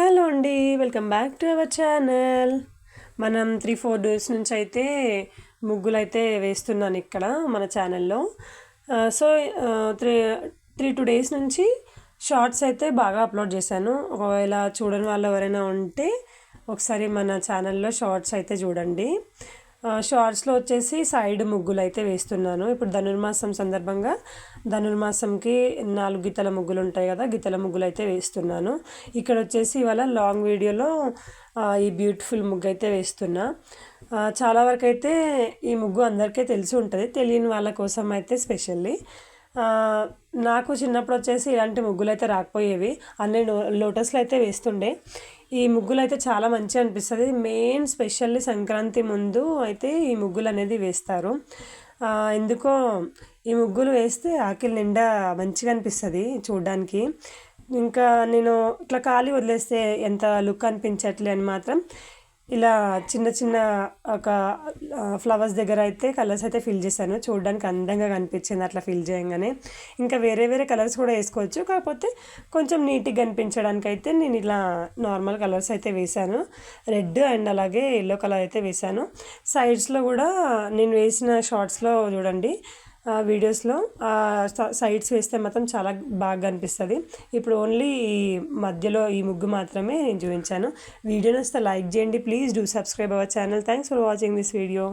Hello అండి, welcome back to our channel. మనం 3-4 days నుంచి అయితే ముగ్గులు అయితే వేస్తున్నాను ఇక్కడ మన ఛానల్లో. సో 2 డేస్ నుంచి షార్ట్స్ అయితే బాగా అప్లోడ్ చేశాను. ఒకవేళ చూడని వాళ్ళు ఎవరైనా ఉంటే ఒకసారి మన ఛానల్లో షార్ట్స్ అయితే చూడండి. షార్ట్స్లో వచ్చేసి సైడ్ ముగ్గులు అయితే వేస్తున్నాను. ఇప్పుడు ధనుర్మాసం సందర్భంగా ధనుర్మాసంకి 4 గీతల ముగ్గులు ఉంటాయి కదా, గీతల ముగ్గులు అయితే వేస్తున్నాను. ఇక్కడ వచ్చేసి ఇవాళ లాంగ్ వీడియోలో ఈ బ్యూటిఫుల్ ముగ్గు అయితే వేస్తున్నా. చాలా వరకు అయితే ఈ ముగ్గు అందరికీ తెలిసి ఉంటుంది, తెలియని వాళ్ళ కోసం అయితే స్పెషల్లీ. నాకు చిన్నప్పుడు వచ్చేసి ఇలాంటి ముగ్గులు అయితే రాకపోయేవి, అన్నీ లోటస్లో అయితే వేస్తుండే. ఈ ముగ్గులు అయితే చాలా మంచిగా అనిపిస్తుంది. మెయిన్ స్పెషల్లీ సంక్రాంతి ముందు అయితే ఈ ముగ్గులు అనేది వేస్తారు. ఎందుకో ఈ ముగ్గులు వేస్తే ఆకిలి నిండా మంచిగా అనిపిస్తుంది చూడడానికి. ఇంకా నేను ఇట్లా ఖాళీ వదిలేస్తే ఎంత లుక్ అనిపించట్లే అని మాత్రం ఇలా చిన్న చిన్న ఒక ఫ్లవర్స్ దగ్గర అయితే కలర్స్ అయితే ఫిల్ చేశాను. చూడడానికి అందంగా కనిపించింది అట్లా ఫిల్ చేయగానే. ఇంకా వేరే వేరే కలర్స్ కూడా వేసుకోవచ్చు, కాకపోతే కొంచెం నీట్గా కనిపించడానికి అయితే నేను ఇలా నార్మల్ కలర్స్ అయితే వేశాను. రెడ్ అండ్ అలాగే ఎల్లో కలర్ అయితే వేశాను. సైడ్స్లో కూడా నేను వేసిన షార్ట్స్లో చూడండి, వీడియోస్లో సైడ్స్ వేస్తే మాత్రం చాలా బాగా అనిపిస్తుంది. ఇప్పుడు ఓన్లీ ఈ మధ్యలో ఈ ముగ్గు మాత్రమే నేను చూపించాను. వీడియోని వస్తే లైక్ చేయండి, please do subscribe our channel. Thanks for watching this video.